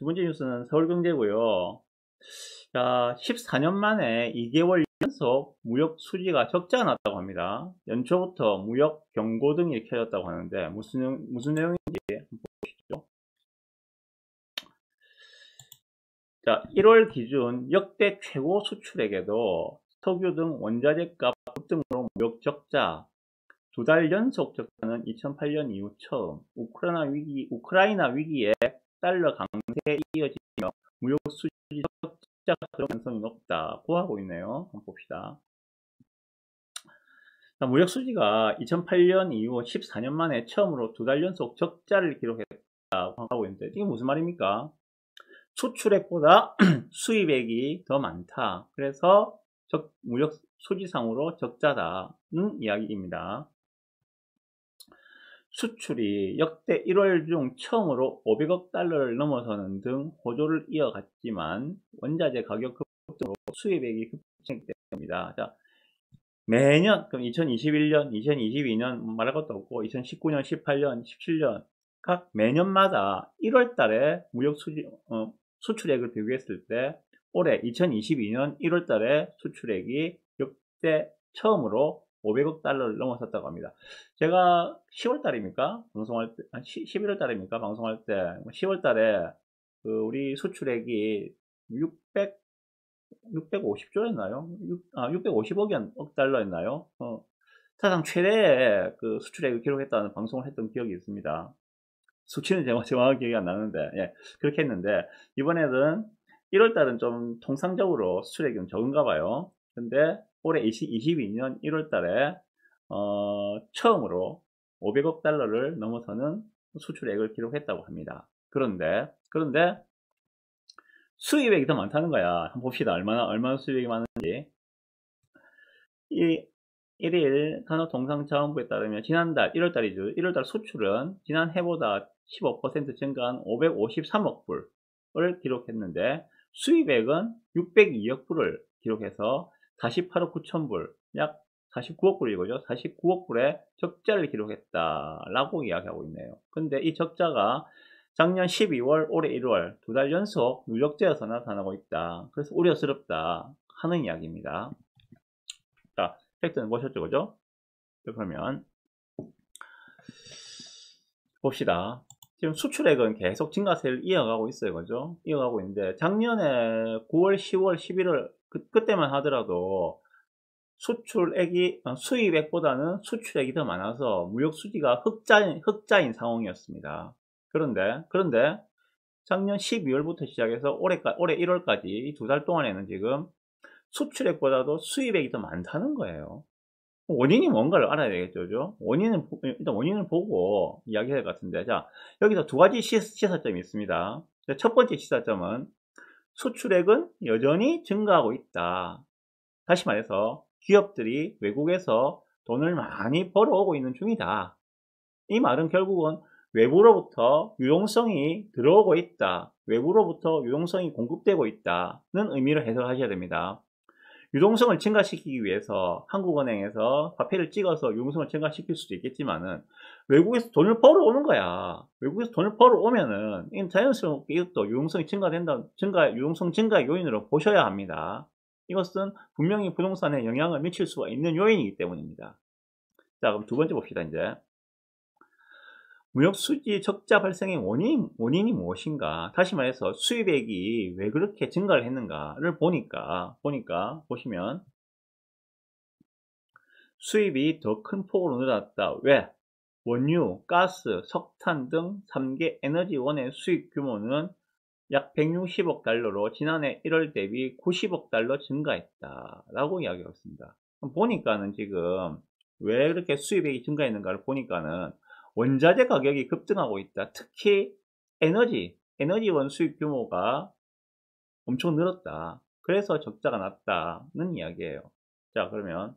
두 번째 뉴스는 서울경제고요. 자, 14년 만에 2개월 연속 무역 수지가 적자가 났다고 합니다. 연초부터 무역 경고등이 켜졌다고 하는데 무슨 내용인지 한번 보시죠. 자, 1월 기준 역대 최고 수출액에도 석유 등 원자재값 급등으로 무역 적자, 두 달 연속 적자는 2008년 이후 처음, 우크라이나 위기에 달러 강세에 이어지며 무역 수지 적자 그럴 가능성이 높다고 하고 있네요. 한번 봅시다. 자, 무역 수지가 2008년 이후 14년 만에 처음으로 두 달 연속 적자를 기록했다고 하고 있는데 이게 무슨 말입니까? 수출액보다 수입액이 더 많다. 그래서 무역 수지상으로 적자다는 이야기입니다. 수출이 역대 1월 중 처음으로 500억 달러를 넘어서는 등 호조를 이어갔지만 원자재 가격 급등으로 수입액이 급증했기 때문입니다. 자, 매년 그럼 2021년, 2022년 말할 것도 없고 2019년, 18년, 17년 각 매년마다 1월 달에 무역 수출액을 비교했을 때 올해 2022년 1월 달에 수출액이 역대 처음으로 500억 달러를 넘어섰다고 합니다. 제가 10월 달입니까? 방송할 때, 11월 달입니까? 방송할 때 10월 달에 우리 수출액이 650조였나요? 650억 달러였나요? 사상 최대의 그 수출액을 기록했다는 방송을 했던 기억이 있습니다. 수치는 정확하게 기억이 안 나는데, 예, 그렇게 했는데, 이번에는 1월 달은 좀 통상적으로 수출액이 좀 적은가 봐요. 근데 올해 2022년 1월 달에, 처음으로 500억 달러를 넘어서는 수출액을 기록했다고 합니다. 그런데, 수입액이 더 많다는 거야. 한번 봅시다. 얼마나 수입액이 많은지. 1일 산업통상자원부에 따르면 지난달 1월달이죠. 1월달 수출은 지난 해보다 15% 증가한 553억 불을 기록했는데 수입액은 602억 불을 기록해서 48억 9천 불, 약 49억 불이거죠. 49억 불의 적자를 기록했다라고 이야기하고 있네요. 근데 이 적자가 작년 12월, 올해 1월 두 달 연속 누적되어서 나타나고 있다. 그래서 우려스럽다 하는 이야기입니다. 자, 팩트는 보셨죠, 그죠? 그러면 봅시다. 지금 수출액은 계속 증가세를 이어가고 있어요, 그죠? 이어가고 있는데 작년에 9월, 10월, 11월 그때만 하더라도 수입액보다는 수출액이 더 많아서 무역 수지가 흑자인 상황이었습니다. 그런데 작년 12월부터 시작해서 올해 1월까지 이 두 달 동안에는 지금 수출액보다도 수입액이 더 많다는 거예요. 원인이 뭔가를 알아야 되겠죠, 그죠? 일단 원인을 보고 이야기해야 될 것 같은데, 자, 여기서 두 가지 시사점이 있습니다. 첫 번째 시사점은 수출액은 여전히 증가하고 있다. 다시 말해서 기업들이 외국에서 돈을 많이 벌어오고 있는 중이다. 이 말은 결국은 외부로부터 유용성이 들어오고 있다. 외부로부터 유용성이 공급되고 있다는 의미를 해석하셔야 됩니다. 유동성을 증가시키기 위해서 한국은행에서 화폐를 찍어서 유동성을 증가시킬 수도 있겠지만은 외국에서 돈을 벌어오는 거야. 외국에서 돈을 벌어오면은 자연스럽게 이것도 유동성이 유동성 증가의 요인으로 보셔야 합니다. 이것은 분명히 부동산에 영향을 미칠 수가 있는 요인이기 때문입니다. 자, 그럼 두 번째 봅시다, 이제. 무역수지 적자 발생의 원인이 무엇인가? 다시 말해서 수입액이 왜 그렇게 증가를 했는가를 보니까 보시면 수입이 더 큰 폭으로 늘어났다. 왜? 원유, 가스, 석탄 등 3개 에너지원의 수입 규모는 약 160억 달러로 지난해 1월 대비 90억 달러 증가했다 라고 이야기하고 있습니다. 보니까는 지금 왜 그렇게 수입액이 증가했는가를 보니까는 원자재 가격이 급등하고 있다. 특히 에너지원 수입 규모가 엄청 늘었다. 그래서 적자가 났다는 이야기예요. 자, 그러면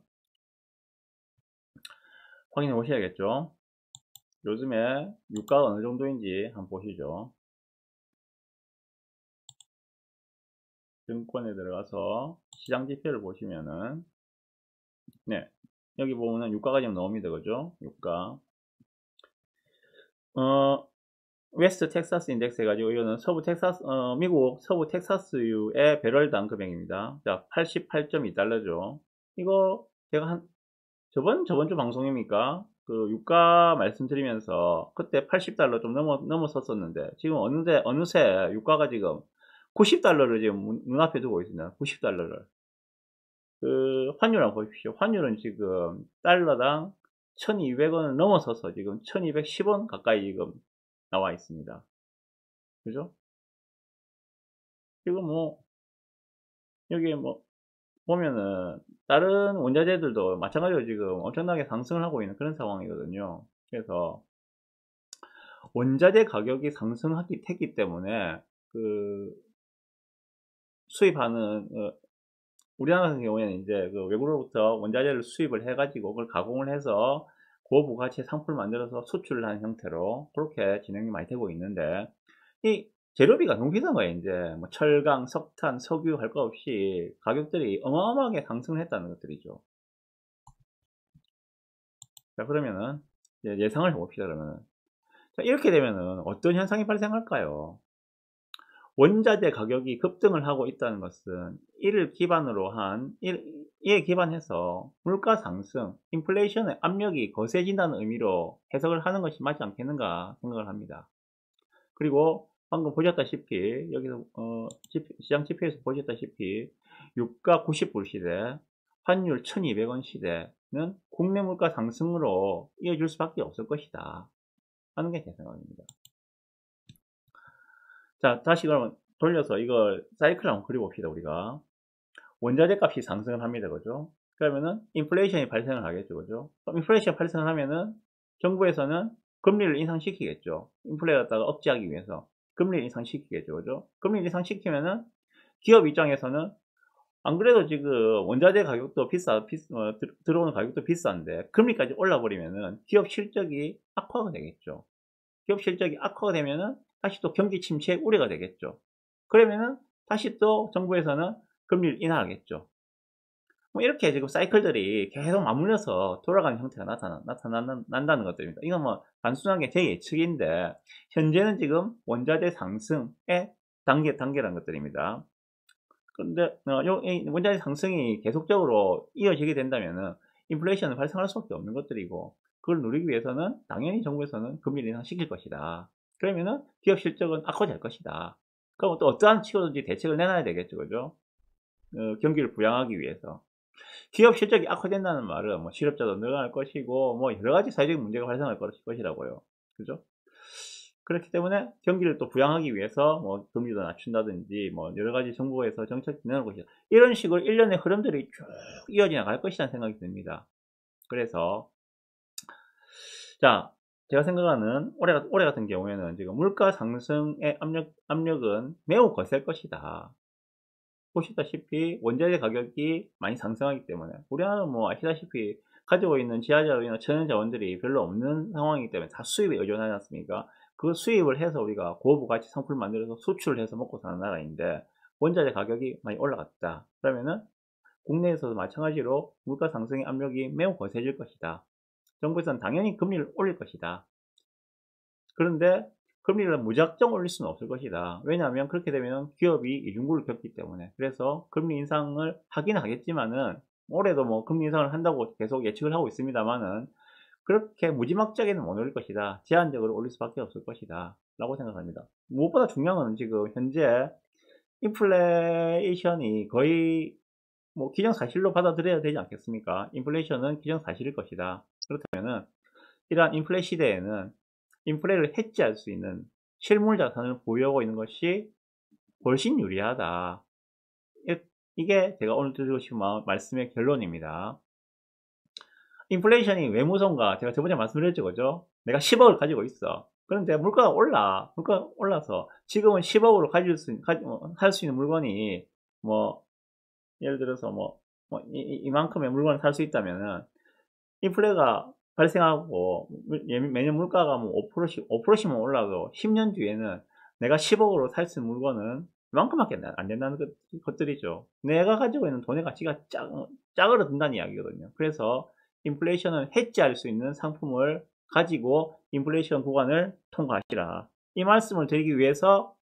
확인해 보셔야겠죠. 요즘에 유가가 어느 정도인지 한번 보시죠. 증권에 들어가서 시장 지표를 보시면은, 네, 여기 보면은 유가가 지금 나옵니다. 그죠? 유가. 웨스트 텍사스 인덱스 해가지고 이거는 서부 텍사스 미국 서부 텍사스유의 배럴당 금액입니다. 자, 88.2달러죠. 이거 제가 한 저번 주 방송입니까? 그 유가 말씀드리면서 그때 80달러 좀 넘었었는데 지금 어느새 유가가 지금 90달러를 지금 눈앞에 두고 있습니다. 90달러를. 그 환율 한번 보십시오. 환율은 지금 달러당 1200원을 넘어서서 지금 1210원 가까이 지금 나와 있습니다. 그죠? 지금 뭐 여기 뭐 보면은 다른 원자재들도 마찬가지로 지금 엄청나게 상승을 하고 있는 그런 상황이거든요. 그래서 원자재 가격이 상승했기 때문에 그 수입하는 우리나라 같은 경우에는 이제 그 외국으로부터 원자재를 수입을 해가지고 그걸 가공을 해서 고부가치의 상품을 만들어서 수출을 하는 형태로 그렇게 진행이 많이 되고 있는데 이 재료비가 너무 비싼 거예요. 이제 뭐 철강, 석탄, 석유 할 거 없이 가격들이 어마어마하게 상승을 했다는 것들이죠. 자, 그러면은 예상을 해봅시다. 그러면은 자, 이렇게 되면은 어떤 현상이 발생할까요? 원자재 가격이 급등을 하고 있다는 것은 이에 기반해서 물가 상승, 인플레이션의 압력이 거세진다는 의미로 해석을 하는 것이 맞지 않겠는가 생각을 합니다. 그리고 방금 보셨다시피 여기서 시장 지표에서 보셨다시피 유가 90불 시대, 환율 1200원 시대는 국내 물가 상승으로 이어질 수밖에 없을 것이다 하는 게 제 생각입니다. 자, 다시 그러면 돌려서 이걸 사이클 한번 그려봅시다. 우리가 원자재 값이 상승을 합니다. 그죠? 그러면은 인플레이션이 발생을 하겠죠. 그죠? 그럼 인플레이션 발생을 하면은 정부에서는 금리를 인상시키겠죠. 인플레 갖다가 억제하기 위해서 금리를 인상시키겠죠. 그죠? 금리를 인상시키면은 기업 입장에서는 안 그래도 지금 원자재 가격도 들어오는 가격도 비싼데 금리까지 올라버리면은 기업 실적이 악화가 되겠죠. 기업 실적이 악화가 되면은 다시 또 경기 침체 우려가 되겠죠. 그러면은 다시 또 정부에서는 금리를 인하하겠죠. 뭐 이렇게 지금 사이클들이 계속 맞물려서 돌아가는 형태가 나타난다는 것들입니다. 이건 뭐 단순하게 제 예측인데 현재는 지금 원자재 상승의 단계라는 것들입니다. 그런데 원자재 상승이 계속적으로 이어지게 된다면은 인플레이션은 발생할 수밖에 없는 것들이고 그걸 누리기 위해서는 당연히 정부에서는 금리를 인상시킬 것이다. 그러면은 기업 실적은 악화될 것이다. 그럼 또 어떠한 치료든지 대책을 내놔야 되겠죠, 그죠? 경기를 부양하기 위해서. 기업 실적이 악화된다는 말은 뭐 실업자도 늘어날 것이고 뭐 여러 가지 사회적인 문제가 발생할 것이라고요. 그죠? 그렇기 때문에 경기를 또 부양하기 위해서 뭐 금리도 낮춘다든지 뭐 여러 가지 정부에서 정책 진행할 것이다. 이런 식으로 일련의 흐름들이 쭉 이어져 나갈 것이라는 생각이 듭니다. 그래서 자, 제가 생각하는 올해 같은 경우에는 지금 물가 상승의 압력은 매우 거셀 것이다. 보시다시피 원자재 가격이 많이 상승하기 때문에 우리나라는 뭐 아시다시피 가지고 있는 지하자원이나 천연자원들이 별로 없는 상황이기 때문에 다 수입에 의존하지 않습니까? 그 수입을 해서 우리가 고부가치 상품을 만들어서 수출을 해서 먹고 사는 나라인데 원자재 가격이 많이 올라갔다. 그러면은 국내에서도 마찬가지로 물가 상승의 압력이 매우 거세질 것이다. 정부에서는 당연히 금리를 올릴 것이다. 그런데 금리를 무작정 올릴 수는 없을 것이다. 왜냐하면 그렇게 되면 기업이 이중구를 겪기 때문에. 그래서 금리 인상을 하긴 하겠지만은 올해도 뭐 금리 인상을 한다고 계속 예측을 하고 있습니다만은 그렇게 무지막지하게는 못 올릴 것이다. 제한적으로 올릴 수밖에 없을 것이다. 라고 생각합니다. 무엇보다 중요한 건 지금 현재 인플레이션이 거의 뭐 기정사실로 받아들여야 되지 않겠습니까? 인플레이션은 기정사실일 것이다. 그렇다면은 이러한 인플레 시대에는 인플레를 해지할 수 있는 실물 자산을 보유하고 있는 것이 훨씬 유리하다. 이게 제가 오늘 드리고 싶은 말씀의 결론입니다. 인플레이션이 왜 무서운가? 제가 저번에 말씀드렸죠, 그죠? 내가 10억을 가지고 있어. 그런데 물가가 올라서 지금은 10억으로 살 수 있는 물건이 뭐 예를 들어서 이만큼의 물건을 살 수 있다면은 인플레가 발생하고 매년 물가가 뭐 5%씩만 올라도 10년 뒤에는 내가 10억으로 살 수 있는 물건은 이만큼밖에 안 된다는 것들이죠. 내가 가지고 있는 돈의 가치가 짜그러든다는 이야기거든요. 그래서 인플레이션을 해지할 수 있는 상품을 가지고 인플레이션 구간을 통과하시라. 이 말씀을 드리기 위해서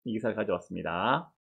이 기사를 가져왔습니다.